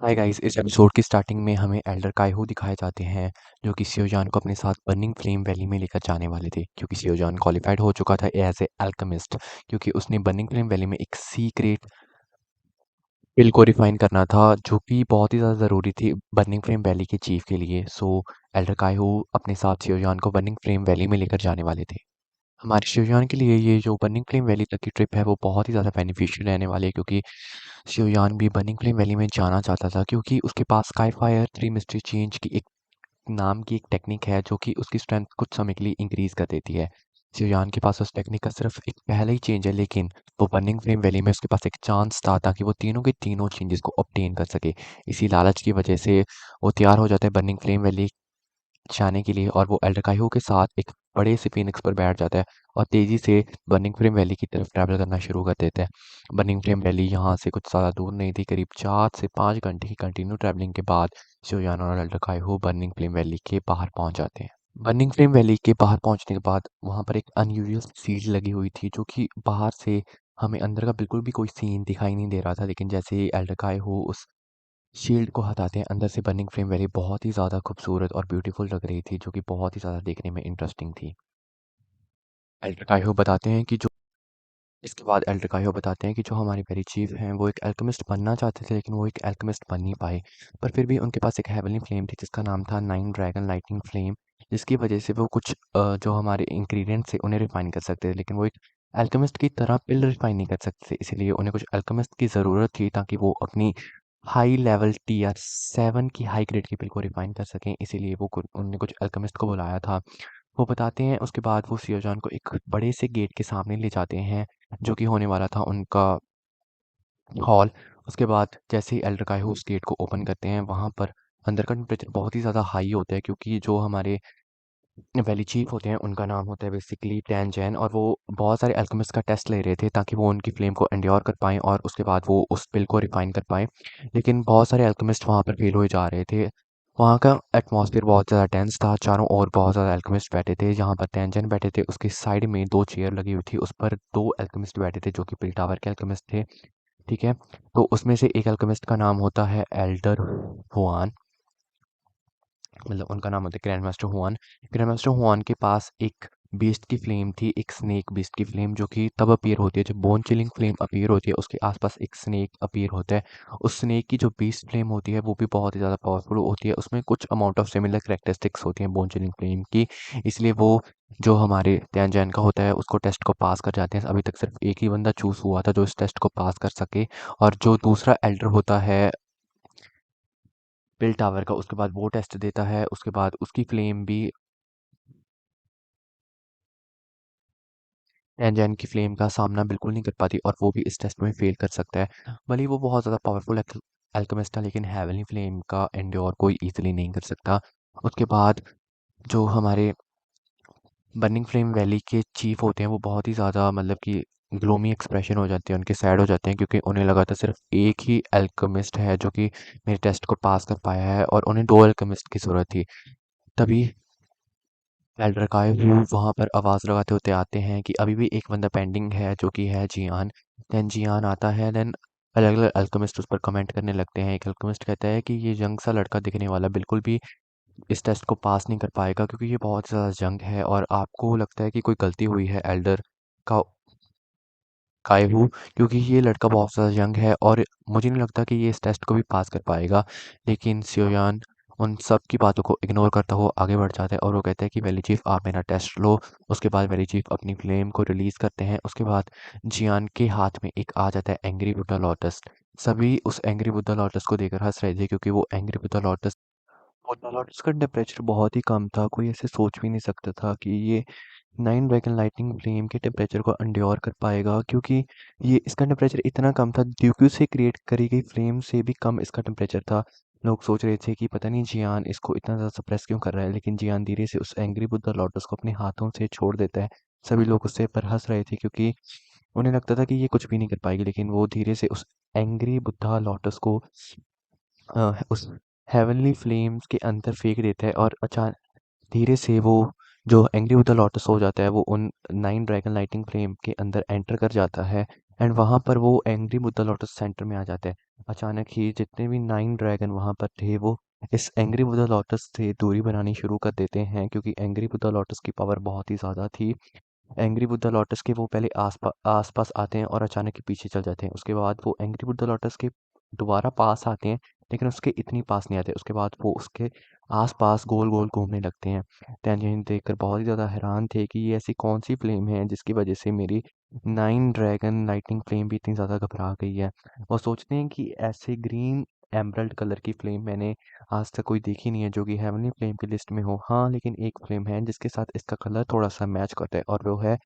Hi guys, इस episode की starting में हमें एल्डर काइहो दिखाए जाते हैं जो कि सियोजान को अपने साथ बर्निंग फ्लेम वैली में लेकर जाने वाले थे, क्योंकि सियोजान क्वालिफाइड हो चुका था एज ए अल्केमिस्ट। क्योंकि उसने बर्निंग फ्लेम वैली में एक सीक्रेट पिल को रिफाइन करना था जो कि बहुत ही ज़्यादा ज़रूरी थी बर्निंग फ्लेम वैली के चीफ के लिए। सो एल्डर काइहो अपने साथ सियोजान को बर्निंग फ्लेम वैली में लेकर जाने वाले थे। हमारे शिवयान के लिए ये जो बर्निंग फ्लेम वैली तक की ट्रिप है वो बहुत ही ज़्यादा बेनिफिशियल रहने वाली है, क्योंकि शिवयान भी बर्निंग फ्लेम वैली में जाना चाहता था, क्योंकि उसके पास स्काई फायर 3 मिस्ट्री चेंज की एक नाम की एक टेक्निक है जो कि उसकी स्ट्रेंथ कुछ समय के लिए इंक्रीज कर देती है। शिवयान के पास उस टेक्निक का सिर्फ एक पहला ही चेंज है, लेकिन वो बर्निंग फ्लेम वैली में उसके पास एक चांस था ताकि वो तीनों के तीनों चेंजेस को ऑब्टेन कर सके। इसी लालच की वजह से वो तैयार हो जाता है बर्निंग फ्लेम वैली जाने के लिए, और वो एल्ड्रकाइहो के साथ एक बड़े से फीनिक्स पर बैठ जाता है और तेज़ी से बर्निंग फ्लेम वैली की तरफ ट्रैवल करना शुरू कर देता है। बर्निंग फ्लेम वैली यहाँ से कुछ ज़्यादा दूर नहीं थी, करीब 4 से 5 घंटे की कंटिन्यू ट्रैवलिंग के बाद शिवयान और एल्ड्रकाइहो बर्निंग फ्लेम वैली के बाहर पहुँच जाते हैं। बर्निंग फ्लेम वैली के बाहर पहुँचने के बाद वहाँ पर एक अनयूजुअल सील लगी हुई थी जो कि बाहर से हमें अंदर का बिल्कुल भी कोई सीन दिखाई नहीं दे रहा था, लेकिन जैसे ही एल्ड्रकाइहो उस शील्ड को हटाते हैं, अंदर से बर्निंग फ्लेम वैली बहुत ही ज़्यादा खूबसूरत और ब्यूटीफुल लग रही थी, जो कि बहुत ही ज़्यादा देखने में इंटरेस्टिंग थी। एल्डर काइहो बताते हैं कि जो इसके बाद एल्डर काइहो बताते हैं कि जो हमारे पेरी चीफ हैं वो एक अल्केमिस्ट बनना चाहते थे, लेकिन वो एक अल्केमिस्ट बन नहीं पाए। पर फिर भी उनके पास एक हेवनली फ्लेम थी जिसका नाम था नाइन ड्रैगन लाइटिंग फ्लेम, जिसकी वजह से वो कुछ जो हमारे इंग्रेडिएंट्स थे उन्हें रिफाइन कर सकते थे, लेकिन वो एक अल्केमिस्ट की तरह पिल रिफाइन नहीं कर सकते थे। इसीलिए उन्हें कुछ अल्केमिस्ट की ज़रूरत थी ताकि वो अपनी हाई लेवल टीआर 7 की हाई ग्रेड की पिल को रिफाइन कर सकें। इसीलिए उन्होंने कुछ अल्केमिस्ट को बुलाया था। वो बताते हैं, उसके बाद वो सियोजान को एक बड़े से गेट के सामने ले जाते हैं जो कि होने वाला था उनका हॉल। उसके बाद जैसे ही एल्डर काइहो उस गेट को ओपन करते हैं, वहाँ पर अंदर का टेम्परेचर बहुत ही ज़्यादा हाई होता है, क्योंकि जो हमारे वैली चीफ होते हैं उनका नाम होता है बेसिकली टैन जैन, और वो बहुत सारे अल्केमिस्ट का टेस्ट ले रहे थे ताकि वो उनकी फ्लेम को एंड्योर कर पाएँ और उसके बाद वो उस पिल को रिफाइन कर पाएँ। लेकिन बहुत सारे अल्केमिस्ट वहाँ पर फेल हुए जा रहे थे। वहाँ का एटमॉस्फेयर बहुत ज़्यादा टेंस था, चारों ओर बहुत ज़्यादा अल्केमिस्ट बैठे थे। जहाँ पर टैन जैन बैठे थे उसकी साइड में 2 चेयर लगी हुई थी, उस पर 2 अल्केमिस्ट बैठे थे जो कि पिल टावर के अल्केमिस्ट थे, ठीक है? तो उसमें से एक अल्केमिस्ट का नाम होता है एल्डर हुआन, मतलब उनका नाम होता है grand master Hwan. Grand master Hwan के पास एक बीस्ट की फ्लेम थी, एक स्नेक बीस्ट की फ्लेम, जो कि तब अपीयर होती है जब बोन चिलिंग फ्लेम अपीयर होती है, उसके आसपास एक स्नेक अपीयर होता है। उस स्नेक की जो बीस्ट फ्लेम होती है वो भी बहुत ही ज़्यादा पावरफुल होती है, उसमें कुछ अमाउंट ऑफ सिमिलर करेक्टरिस्टिक्स होती हैं बोन चिलिंग फ्लेम की। इसलिए वो जो हमारे त्यान जैन का होता है उसको टेस्ट को पास कर जाते हैं। अभी तक सिर्फ एक ही बंदा चूज़ हुआ था जो इस टेस्ट को पास कर सके, और जो दूसरा एल्डर होता है पिल टावर का, उसके बाद वो टेस्ट देता है, उसके बाद उसकी फ्लेम भी एंजाइन की फ्लेम का सामना बिल्कुल नहीं कर पाती, और वो भी इस टेस्ट में फेल कर सकता है। भले ही वो बहुत ज़्यादा पावरफुल अल्केमिस्ट था, लेकिन हेवनली फ्लेम का एंड्योर कोई इजीली नहीं कर सकता। उसके बाद जो हमारे बर्निंग फ्लेम वैली के चीफ होते हैं वो बहुत ही ज़्यादा, मतलब कि ग्लोमी एक्सप्रेशन हो जाते हैं उनके, सैड हो जाते हैं, क्योंकि उन्हें लगा था सिर्फ एक ही अल्केमिस्ट है जो कि मेरे टेस्ट को पास कर पाया है, और उन्हें 2 अल्केमिस्ट की ज़रूरत थी। तभी एल्ड्रकाई वहाँ पर आवाज़ लगाते होते आते हैं कि अभी भी एक बंदा पेंडिंग है जो कि है जियान। देन जियान आता है, देन अलग अलग अल्केमिस्ट उस पर कमेंट करने लगते हैं। एक अल्केमिस्ट कहता है कि ये यंग सा लड़का दिखने वाला बिल्कुल भी इस टेस्ट को पास नहीं कर पाएगा, क्योंकि ये बहुत ज़्यादा यंग है, और आपको लगता है कि कोई गलती हुई है एल्डर का कायहू, क्योंकि ये लड़का बहुत ज़्यादा यंग है और मुझे नहीं लगता कि ये इस टेस्ट को भी पास कर पाएगा। लेकिन सियोयान उन सब की बातों को इग्नोर करता हुआ आगे बढ़ जाता है और वो कहता है कि वैली चीफ आप मेरा टेस्ट लो। उसके बाद वैली चीफ अपनी फ्लेम को रिलीज़ करते हैं। उसके बाद जियान के हाथ में एक आ जाता है एंग्री बुड्ढा लोटस। सभी उस एंग्री बुड्ढा लोटस को देखकर हंस रहे थे, क्योंकि वो एंग्री बुड्ढा लोटस बुड्ढा लोटस का टेम्परेचर बहुत ही कम था। कोई ऐसे सोच भी नहीं सकता था कि ये 9 ड्रैगन लाइटनिंग फ्लेम के टेम्परेचर को एंड्योर कर पाएगा, क्योंकि ये इसका टेम्परेचर इतना कम था, ड्यूक्यू से क्रिएट करी गई फ्लेम से भी कम इसका टेम्परेचर था। लोग सोच रहे थे कि पता नहीं जियान इसको इतना ज़्यादा सप्रेस क्यों कर रहा है, लेकिन जियान धीरे से उस एंग्री बुद्धा लोटस को अपने हाथों से छोड़ देता है। सभी लोग उससे पर हंस रहे थे, क्योंकि उन्हें लगता था कि ये कुछ भी नहीं कर पाएगी, लेकिन वो धीरे से उस एंग्री बुद्धा लोटस को उस हेवनली फ्लेम्स के अंदर फेंक देता है, और अचानक धीरे से वो जो एंग्री विद द लॉटस हो जाता है वो उन 9 ड्रैगन लाइटिंग फ्लेम के अंदर एंटर कर जाता है। एंड वहाँ पर वो एंग्री बुद्धा लोटस सेंटर में आ जाता है। अचानक ही जितने भी 9 ड्रैगन वहाँ पर थे वो इस एंग्री बुद्धा लोटस से दूरी बनानी शुरू कर देते हैं, क्योंकि एंग्री बुद्धा लोटस की पावर बहुत ही ज़्यादा थी। एंग्री बुद्धा लोटस के वो पहले आस-पास आते हैं और अचानक ही पीछे चल जाते हैं। उसके बाद वो एंग्री बुद्धा लोटस के दोबारा पास आते हैं, लेकिन उसके इतनी पास नहीं आते। उसके बाद वो उसके आस-पास गोल-गोल घूमने लगते हैं। तैंजैन देखकर बहुत ही ज़्यादा हैरान थे कि ये ऐसी कौन-सी फ्लेम है जिसकी वज़ह से मेरी 9 ड्रैगन लाइटनिंग फ्लेम भी इतनी ज़्यादा घबरा गई है। वो सोचते हैं कि ऐसे ग्रीन एमराल्ड कलर की फ्लेम मैंने आज तक कोई देखी नहीं है जो कि हेवनली फ्लेम की लिस्ट में हो। हाँ, लेकिन एक फ्लेम है जिसके साथ इसका कलर थोड़ा-सा मैच करता है और वो है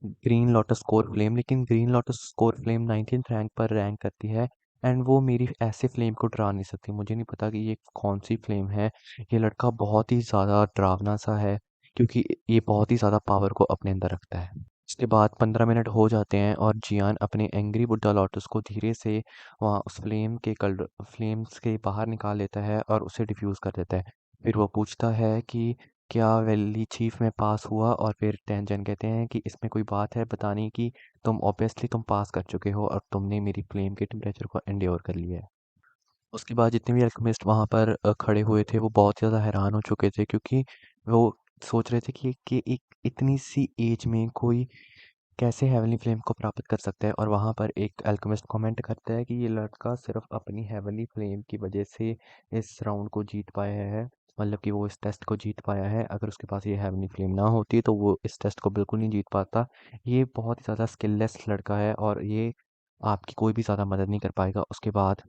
ग्रीन लोटस कोर फ्लेम। लेकिन green lotus core flame 19th rank पर रैंक करती है एंड वो मेरी ऐसे फ्लेम को डरा नहीं सकती। मुझे नहीं पता कि ये कौन सी फ्लेम है। ये लड़का बहुत ही ज़्यादा डरावना सा है, क्योंकि ये बहुत ही ज़्यादा पावर को अपने अंदर रखता है। उसके बाद 15 मिनट हो जाते हैं और जियान अपने एंग्री बुड्ढा लोटस को धीरे से वहाँ उस फ्लेम्स के बाहर निकाल लेता है और उसे डिफ्यूज़ कर देता है। फिर वो पूछता है कि क्या वैली चीफ में पास हुआ, और फिर टेंजन कहते हैं कि इसमें कोई बात है बताने की, तुम ऑब्वियसली तुम पास कर चुके हो और तुमने मेरी फ्लेम के टेम्परेचर को एंड्योर कर लिया है। उसके बाद जितने भी अल्केमिस्ट वहाँ पर खड़े हुए थे वो बहुत ज़्यादा हैरान हो चुके थे, क्योंकि वो सोच रहे थे कि एक इतनी सी एज में कोई कैसे हेवनली फ्लेम को प्राप्त कर सकता है। और वहाँ पर एक अल्केमिस्ट कमेंट करता है कि ये लड़का सिर्फ अपनी हेवनली फ्लेम की वजह से इस राउंड को जीत पाया है, मतलब कि वो इस टेस्ट को जीत पाया है। अगर उसके पास ये हेवनली फ्लेम ना होती तो वो इस टेस्ट को बिल्कुल नहीं जीत पाता। ये बहुत ही ज़्यादा स्किललेस लड़का है और ये आपकी कोई भी ज़्यादा मदद नहीं कर पाएगा। उसके बाद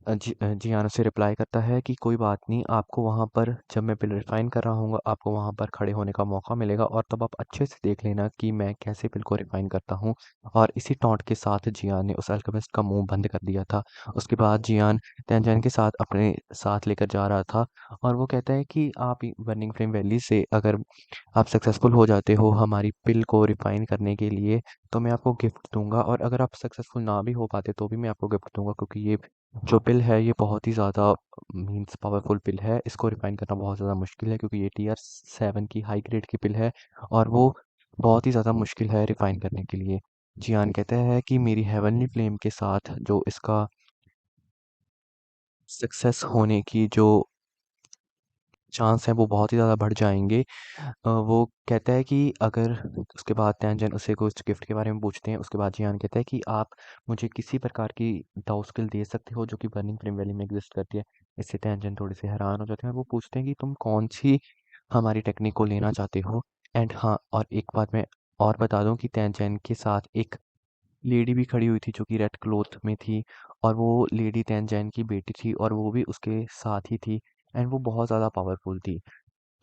जियान उसे रिप्लाई करता है कि कोई बात नहीं, आपको वहाँ पर जब मैं पिल रिफ़ाइन कर रहा हूँगा आपको वहाँ पर खड़े होने का मौका मिलेगा और तब आप अच्छे से देख लेना कि मैं कैसे पिल को रिफ़ाइन करता हूँ। और इसी टॉन्ट के साथ जियान ने उस अल्केमिस्ट का मुँह बंद कर दिया था। उसके बाद जियान तैंजैन के साथ अपने साथ लेकर जा रहा था और वो कहता है कि आप बर्निंग फ्लेम वैली से अगर आप सक्सेसफुल हो जाते हो हमारी पिल को रिफ़ाइन करने के लिए, तो मैं आपको गिफ्ट दूँगा, और अगर आप सक्सेसफुल ना भी हो पाते तो भी मैं आपको गिफ्ट दूँगा, क्योंकि ये जो पिल है ये बहुत ही ज़्यादा मीन्स पावरफुल पिल है। इसको रिफ़ाइन करना बहुत ज़्यादा मुश्किल है, क्योंकि ये टीआर 7 की हाई ग्रेड की पिल है और वो बहुत ही ज़्यादा मुश्किल है रिफ़ाइन करने के लिए। जियान कहता है कि मेरी हेवनली फ्लेम के साथ जो इसका सक्सेस होने की जो चांस है वो बहुत ही ज़्यादा बढ़ जाएँगे। वो कहता है कि अगर उसके बाद तैंजन उससे कुछ गिफ्ट के बारे में पूछते हैं। उसके बाद जियान कहता है कि आप मुझे किसी प्रकार की दाव स्किल दे सकते हो जो कि बर्निंग फ्लेम वैली में एग्जिस्ट करती है। इससे तैंजन थोड़े से हैरान हो जाते हैं और वो पूछते हैं कि तुम कौन सी हमारी टेक्निक को लेना चाहते हो। एंड हाँ, और एक बात मैं और बता दूं कि तैंजन के साथ एक लेडी भी खड़ी हुई थी जो कि रेड क्लॉथ में थी, और वो लेडी तैंजन की बेटी थी और वो भी उसके साथ ही थी एंड वो बहुत ज़्यादा पावरफुल थी।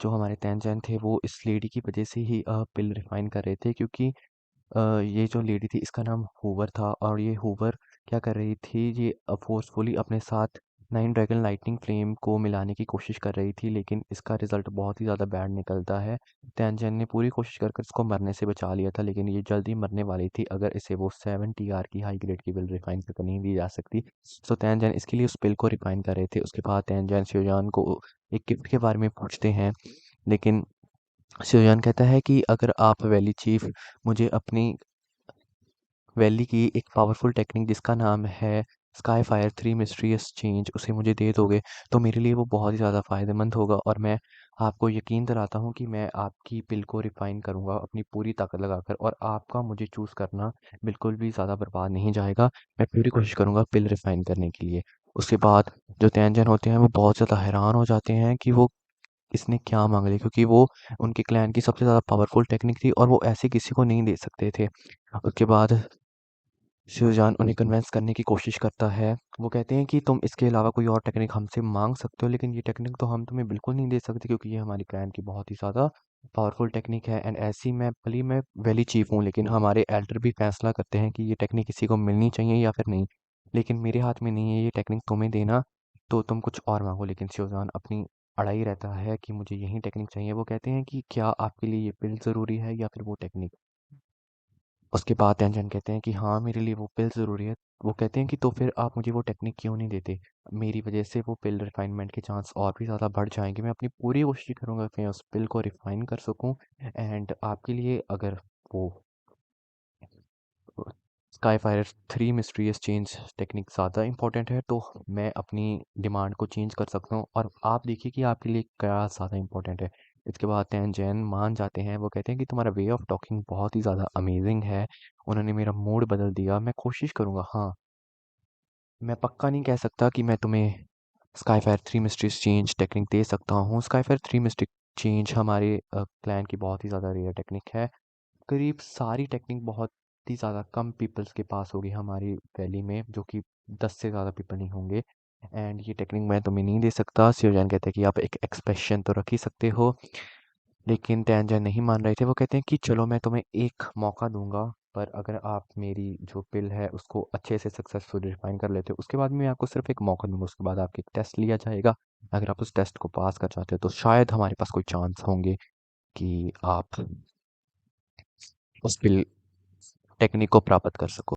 जो हमारे तैनचैन थे वो इस लेडी की वजह से ही पिल रिफाइन कर रहे थे, क्योंकि ये जो लेडी थी इसका नाम हूवर था और ये हूवर क्या कर रही थी, ये फोर्सफुली अपने साथ 9 ड्रैगन लाइटनिंग फ्लेम को मिलाने की कोशिश कर रही थी, लेकिन इसका रिजल्ट बहुत ही ज़्यादा बैड निकलता है। तैनचैन ने पूरी कोशिश कर कर इसको मरने से बचा लिया था, लेकिन ये जल्दी मरने वाली थी अगर इसे वो 7 TR की हाई ग्रेड की पिल रिफाइन करके नहीं दी जा सकती। सो तैनचैन इसके लिए उस पिल को रिफाइन कर रहे थे। उसके बाद तैनचैन श्योजान को एक गिफ्ट के बारे में पूछते हैं, लेकिन शिवयान कहता है कि अगर आप वैली चीफ मुझे अपनी वैली की एक पावरफुल टेक्निक जिसका नाम है स्काई फायर 3 मिस्ट्रियस चेंज उसे मुझे दे दोगे तो मेरे लिए वो बहुत ही ज़्यादा फ़ायदेमंद होगा, और मैं आपको यकीन दिलाता हूँ कि मैं आपकी पिल को रिफ़ाइन करूँगा अपनी पूरी ताकत लगाकर, और आपका मुझे चूज़ करना बिल्कुल भी ज़्यादा बर्बाद नहीं जाएगा। मैं पूरी कोशिश करूँगा पिल रिफ़ाइन करने के लिए। उसके बाद जो तैनजन होते हैं वो बहुत ज़्यादा हैरान हो जाते हैं कि वो इसने क्या माँग लिया, क्योंकि वो उनके क्लैन की सबसे ज़्यादा पावरफुल टेक्निक थी और वो ऐसे किसी को नहीं दे सकते थे। उसके बाद शिवजान उन्हें कन्विंस करने की कोशिश करता है। वो कहते हैं कि तुम इसके अलावा कोई और टेक्निक हमसे माँग सकते हो, लेकिन ये टेक्निक तो हम तुम्हें बिल्कुल नहीं दे सकते, क्योंकि ये हमारी क्लैन की बहुत ही ज़्यादा पावरफुल टेक्निक है एंड ऐसी मैं भले ही मैं वैली चीफ हूँ, लेकिन हमारे एल्डर भी फैसला करते हैं कि ये टेक्निक किसी को मिलनी चाहिए या फिर नहीं। लेकिन मेरे हाथ में नहीं है ये टेक्निक तुम्हें देना, तो तुम कुछ और माँगो। लेकिन शिवजान अपनी अड़ाई रहता है कि मुझे यही टेक्निक चाहिए। वो कहते हैं कि क्या आपके लिए ये पिल ज़रूरी है या फिर वो टेक्निक? उसके बाद तैनचन कहते हैं कि हाँ, मेरे लिए वो पिल ज़रूरी है। वो कहते हैं कि तो फिर आप मुझे वो टेक्निक क्यों नहीं देते? मेरी वज़ह से वो पिल रिफ़ाइनमेंट के चांस और भी ज़्यादा बढ़ जाएँगे। मैं अपनी पूरी कोशिश करूँगा कि मैं उस पिल को रिफ़ाइन कर सकूँ एंड आपके लिए अगर वो स्काईफायर 3 मिस्टीरियस चेंज टेक्निक ज़्यादा इम्पोर्टेंट है, तो मैं अपनी डिमांड को चेंज कर सकता हूँ और आप देखिए कि आपके लिए क्या ज़्यादा इम्पोर्टेंट है। इसके बाद तैनजैन मान जाते हैं, वो कहते हैं कि तुम्हारा वे ऑफ टॉकिंग बहुत ही ज़्यादा अमेजिंग है, उन्होंने मेरा मूड बदल दिया, मैं कोशिश करूँगा। हाँ, मैं पक्का नहीं कह सकता कि मैं तुम्हें स्काईफायर 3 मिस्टीरियस चेंज टेक्निक दे सकता हूँ। स्काईफायर 3 मिस्टिक चेंज हमारे क्लैन की बहुत ही ज़्यादा रेयर टेक्निक है। करीब सारी टेक्निक बहुत ही ज़्यादा कम पीपल्स के पास होगी हमारी वैली में, जो कि 10 से ज़्यादा पीपल नहीं होंगे। एंड ये टेक्निक मैं तुम्हें नहीं दे सकता। सियोजान कहते हैं कि आप एक एक्सप्रेशन तो रख ही सकते हो, लेकिन तैनजैन नहीं मान रहे थे। वो कहते हैं कि चलो मैं तुम्हें एक मौका दूंगा, पर अगर आप मेरी जो पिल है उसको अच्छे से सक्सेसफुली रिफाइन कर लेते हो, उसके बाद मैं आपको सिर्फ एक मौका दूंगा, उसके बाद आपके एक टेस्ट लिया जाएगा। अगर आप उस टेस्ट को पास कर जाते हो तो शायद हमारे पास कोई चांस होंगे कि आप उस पिल टेक्निक को प्राप्त कर सको।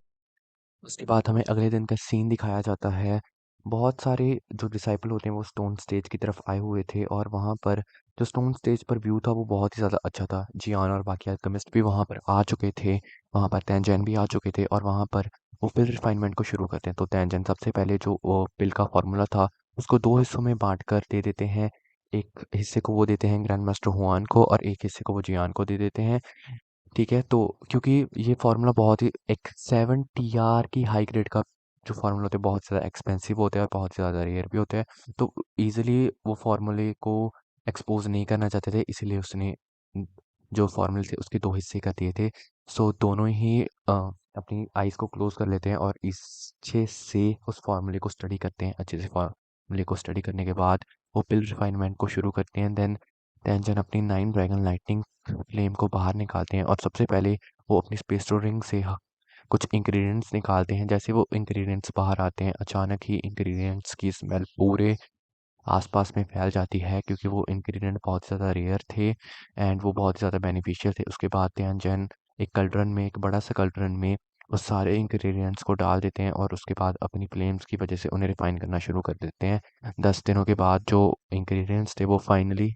उसके बाद हमें अगले दिन का सीन दिखाया जाता है। बहुत सारे जो डिसाइपल होते हैं वो स्टोन स्टेज की तरफ आए हुए थे, और वहाँ पर जो स्टोन स्टेज पर व्यू था वो बहुत ही ज़्यादा अच्छा था। जियान और बाकी अल्केमिस्ट भी वहाँ पर आ चुके थे, वहाँ पर तैनजैन भी आ चुके थे, और वहाँ पर वो पिल रिफाइनमेंट को शुरू करते हैं। तो तैनजैन सबसे पहले जो वो पिल का फॉर्मूला था उसको 2 हिस्सों में बाँट कर दे देते हैं। एक हिस्से को वो देते हैं ग्रैंड मास्टर हुआन को, और एक हिस्से को वो जियान को दे देते हैं। ठीक है, तो क्योंकि ये फ़ॉर्मूला बहुत ही एक 7 टीआर की हाई ग्रेड का जो फ़ॉर्मूला होते हैं बहुत ज़्यादा एक्सपेंसिव होते हैं और बहुत ज़्यादा रेयर भी होते हैं। तो ईज़िली वो फ़ॉर्मूले को एक्सपोज़ नहीं करना चाहते थे, इसीलिए उसने जो फ़ॉर्मूले थे उसके 2 हिस्से कर दिए थे। सो दोनों ही अपनी आइज़ को क्लोज़ कर लेते हैं और अच्छे से उस फ़ॉर्मूले को स्टडी करते हैं। अच्छे से फ़ॉर्मूले को स्टडी करने के बाद वो पिल रिफाइनमेंट को शुरू करते हैं। देन टेंजन अपनी 9 ड्रैगन लाइटनिंग फ्लेम को बाहर निकालते हैं, और सबसे पहले वो अपनी स्पेस रिंग से कुछ इंग्रेडिएंट्स निकालते हैं। जैसे वो इंग्रेडिएंट्स बाहर आते हैं, अचानक ही इंग्रेडिएंट्स की स्मेल पूरे आसपास में फैल जाती है, क्योंकि वो इंग्रेडिएंट बहुत ज़्यादा रेयर थे एंड वो बहुत ज़्यादा बेनिफिशियल थे। उसके बाद त्यानजैन एक कल्ड्रन में, एक बड़ा सा कल्ड्रन में उस सारे इंग्रेडिएंट्स को डाल देते हैं, और उसके बाद अपनी फ्लेम्स की वजह से उन्हें रिफाइन करना शुरू कर देते हैं। 10 दिनों के बाद जो इंग्रेडिएंट्स थे वो फाइनली,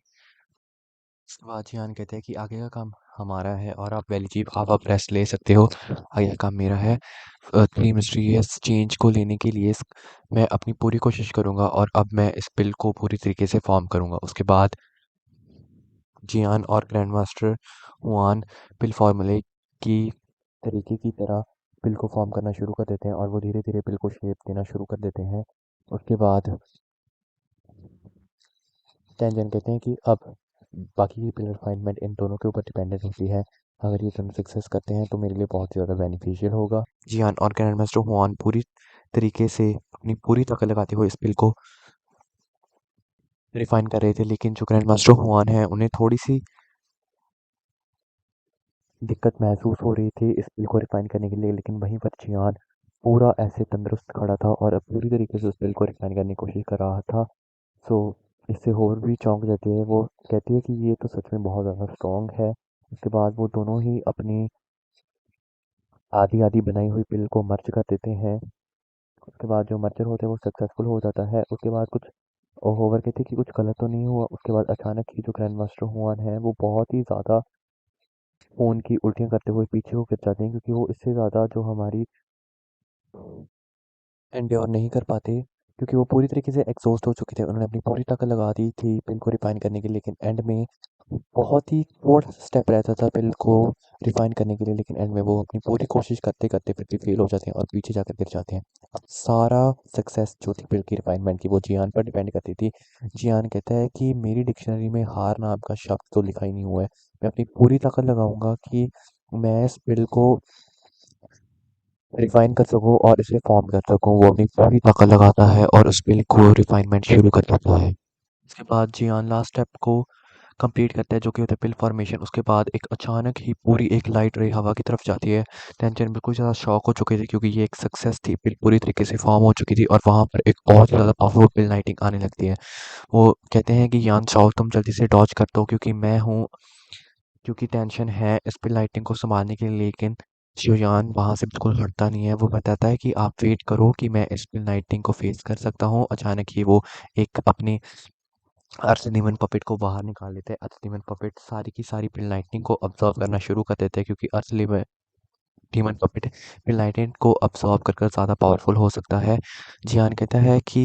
उसके बाद जियान कहते हैं कि आगे का काम हमारा है और आप वैली चीफ आप रेस्ट ले सकते हो, आगे का काम मेरा है। थ्री मिस्टीरियस चेंज को लेने के लिए मैं अपनी पूरी कोशिश करूंगा, और अब मैं इस पिल को पूरी तरीके से फॉर्म करूंगा। उसके बाद जियान और ग्रैंड मास्टर हुआन पिल फार्मूले की तरीके की तरह पिल को फॉर्म करना शुरू कर देते हैं, और वो धीरे धीरे पिल को शेप देना शुरू कर देते हैं। उसके बाद तैनजन कहते हैं कि अब बाकी की पिलर रिफाइनमेंट इन दोनों के ऊपर डिपेंडेंट होती है। अगर ये दोनों सक्सेस करते हैं तो मेरे लिए बहुत ज़्यादा बेनिफिशियल होगा। जियान और ग्रैंड मास्टर हुआन पूरी तरीके से अपनी पूरी ताकत लगाते हुए इस पिल को रिफाइन कर रहे थे, लेकिन जो ग्रैंड मास्टर हुआन है उन्हें थोड़ी सी दिक्कत महसूस हो रही थी इस बिल को रिफाइन करने के लिए। लेकिन वहीं पर जियान पूरा ऐसे तंदुरुस्त खड़ा था और अब पूरी तरीके से उस बिल को रिफाइन करने की कोशिश कर रहा था। सो इससे और भी चौंक जाती है, वो कहती है कि ये तो सच में बहुत ज़्यादा स्ट्रॉन्ग है। उसके बाद वो दोनों ही अपनी आधी आधी बनाई हुई पिल को मर्ज कर देते हैं। उसके बाद जो मर्जर होता है वो सक्सेसफुल हो जाता है। उसके बाद कुछ होवर कहते हैं कि कुछ गलत तो नहीं हुआ। उसके बाद अचानक ही जो ग्रैंड मास्टर हुआन है वो बहुत ही ज़्यादा फ़ोन की उल्टियाँ करते हुए पीछे को गिर जाते हैं, क्योंकि वो इससे ज़्यादा जो हमारी एंड्योर नहीं कर पाते, क्योंकि वो पूरी तरीके से एग्जॉस्ट हो चुके थे। उन्होंने अपनी पूरी ताकत लगा दी थी पिल को रिफाइन करने के लिए, लेकिन एंड में बहुत ही थोड़ा सा स्टेप रहता था पिल को रिफाइन करने के लिए, लेकिन एंड में वो अपनी पूरी कोशिश करते करते फिर भी फेल हो जाते हैं और पीछे जाकर गिर जाते हैं। अब सारा सक्सेस जो थी पिल की रिफाइनमेंट की वो जियान पर डिपेंड करती थी। जियान कहता है कि मेरी डिक्शनरी में हार नाम का शब्द तो लिखा ही नहीं हुआ है, मैं अपनी पूरी ताकत लगाऊंगा कि मैं इस पिल को रिफाइन कर सकूँ और इसे फॉर्म कर सकूँ। वो अपनी पूरी ताकत लगाता है और उस बिल को रिफाइनमेंट शुरू कर देता है। उसके बाद जियान लास्ट स्टेप को कंप्लीट करता है, जो कि होता है पिल फॉर्मेशन। उसके बाद एक अचानक ही पूरी एक लाइट रे हवा की तरफ जाती है। टेंशन बिल्कुल ज़्यादा शॉक हो चुके थे, क्योंकि ये एक सक्सेस थी, पिल पूरी तरीके से फॉर्म हो चुकी थी और वहाँ पर एक बहुत ज़्यादा पावरफुल पिल लाइटिंग आने लगती है। वो कहते हैं कि यान चाओ तुम जल्दी से डॉज कर दो, क्योंकि मैं हूँ, क्योंकि टेंशन है इस पे लाइटिंग को संभालने के लिए। लेकिन शिवयान वहाँ से बिल्कुल हटता नहीं है, वो बताता है कि आप वेट करो कि मैं इस पे लाइटिंग को फेस कर सकता हूँ। अचानक ही वो एक अपनी अर्थ डीमन पपेट को बाहर निकाल लेते हैं। अर्थ डीमन पपेट सारी की सारी पिल लाइटनिंग को ऑब्जर्व करना शुरू कर देते हैं, क्योंकि अर्थ डीमन पपेट पिन लाइटनिंग को अब्सॉर्ब कर ज़्यादा पावरफुल हो सकता है। जियान कहता है कि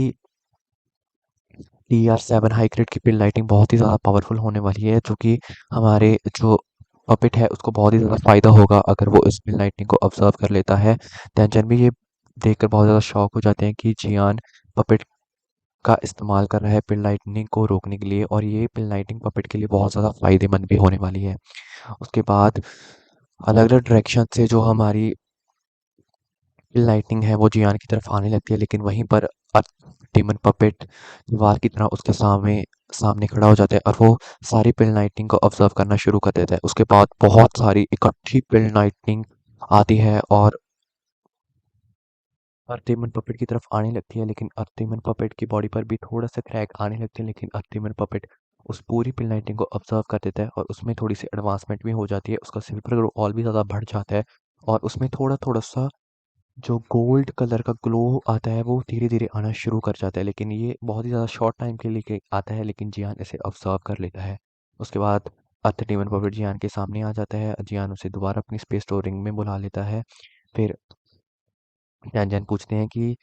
TR7 हाई ग्रेड की पिन लाइटिंग बहुत ही ज़्यादा पावरफुल होने वाली है, जो कि हमारे जो पपेट है उसको बहुत ही ज़्यादा फ़ायदा होगा अगर वो इस पिन लाइटिंग को ऑब्ज़र्व कर लेता है। तेंजन भी ये देखकर बहुत ज़्यादा शॉक हो जाते हैं कि जियान पपेट का इस्तेमाल कर रहा है पिन लाइटनिंग को रोकने के लिए, और ये पिन लाइटिंग पपेट के लिए बहुत ज़्यादा फ़ायदेमंद भी होने वाली है। उसके बाद अलग-अलग डायरेक्शन से जो हमारी लाइटनिंग है वो जियान की तरफ आने लगती है, लेकिन वहीं पर डीमन पपेट दीवार की तरह उसके सामने सामने खड़ा हो जाता है और वो सारी पिन लाइटनिंग को ऑब्जर्व करना शुरू कर देता है। उसके बाद बहुत सारी इकट्ठी पिन लाइटनिंग आती है और अर्तिमन पपेट की तरफ आने लगती है, लेकिन अर्तिमन पपेट की बॉडी पर भी थोड़ा सा क्रैक आने लगते हैं, लेकिन अर्तिमन पपेट उस पूरी पिन लाइटिंग को ऑब्जर्व कर देता है और उसमें थोड़ी सी एडवांसमेंट भी हो जाती है। उसका सिल्वर ग्लो और भी ज़्यादा बढ़ जाता है और उसमें थोड़ा थोड़ा सा जो गोल्ड कलर का ग्लो आता है वो धीरे-धीरे आना शुरू कर जाता है, लेकिन ये बहुत ही ज़्यादा शॉर्ट टाइम के लिए आता है, लेकिन जियान इसे ऑब्ज़र्व कर लेता है। उसके बाद अर्थ डेमन पपेट जियान के सामने आ जाता है। जियान उसे दोबारा अपनी स्पेस स्टोरिंग में बुला लेता है। फिर जियान पूछते हैं कि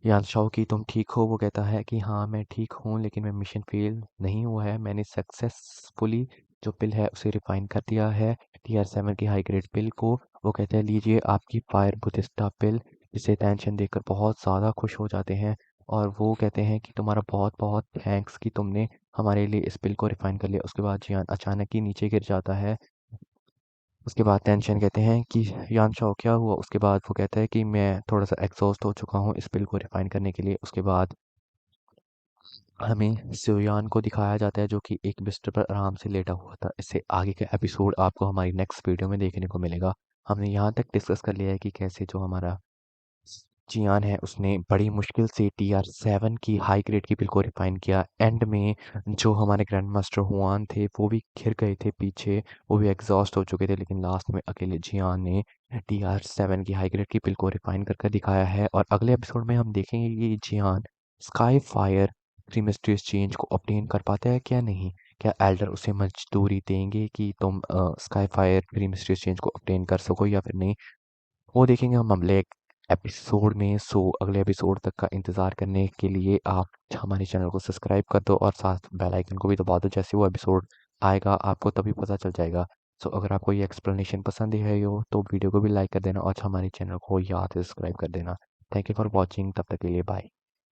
यानशाओ कि तुम ठीक हो? वो कहता है कि हाँ, मैं ठीक हूँ, लेकिन मैं मिशन फेल नहीं हुआ है। मैंने सक्सेसफुली जो पिल है उसे रिफाइन कर दिया है, TR7 की हाई ग्रेड पिल को। वो कहते हैं लीजिए आपकी फायर बुतिस्टा पिल। जिसे टेंशन देखकर बहुत ज़्यादा खुश हो जाते हैं और वो कहते हैं कि तुम्हारा बहुत बहुत थैंक्स कि तुमने हमारे लिए इस पिल को रिफाइन कर लिया। उसके बाद जियान अचानक ही नीचे गिर जाता है। उसके बाद टेंशन कहते हैं कि यानशाओ क्या हुआ? उसके बाद वो कहता है कि मैं थोड़ा-सा एग्ज़ॉस्ट हो चुका हूँ इस पिल को रिफाइन करने के लिए। उसके बाद हमें सुयान को दिखाया जाता है जो कि एक बिस्तर पर आराम से लेटा हुआ था। इससे आगे का एपिसोड आपको हमारी नेक्स्ट वीडियो में देखने को मिलेगा। हमने यहाँ तक डिस्कस कर लिया है कि कैसे जो हमारा जियान है उसने बड़ी मुश्किल से TR7 की हाई ग्रेड की पिल को रिफाइन किया। एंड में जो हमारे ग्रैंड मास्टर हुआन थे वो भी घिर गए थे पीछे, वो भी एग्जॉस्ट हो चुके थे, लेकिन लास्ट में अकेले जियान ने TR7 की हाई ग्रेड की पिल को रिफाइन करके दिखाया है। और अगले एपिसोड में हम देखेंगे कि Jian sky fire three mysteries change को ऑब्टेन कर पाता है क्या नहीं। क्या एल्डर उसे मजदूरी देंगे कि तुम sky fire three mysteries change को ऑब्टेन कर सको या फिर नहीं, वो देखेंगे हम अगले एपिसोड में। सो अगले एपिसोड तक का इंतज़ार करने के लिए आप हमारे चैनल को सब्सक्राइब कर दो और साथ बेल आइकन को भी दबा दो। जैसे वो एपिसोड आएगा आपको तभी पता चल जाएगा। सो अगर आपको ये एक्सप्लेनेशन पसंद है हो तो वीडियो को भी लाइक कर देना और हमारे चैनल को याद से सब्सक्राइब कर देना। Thank you for watching. तब तक के लिए बाय।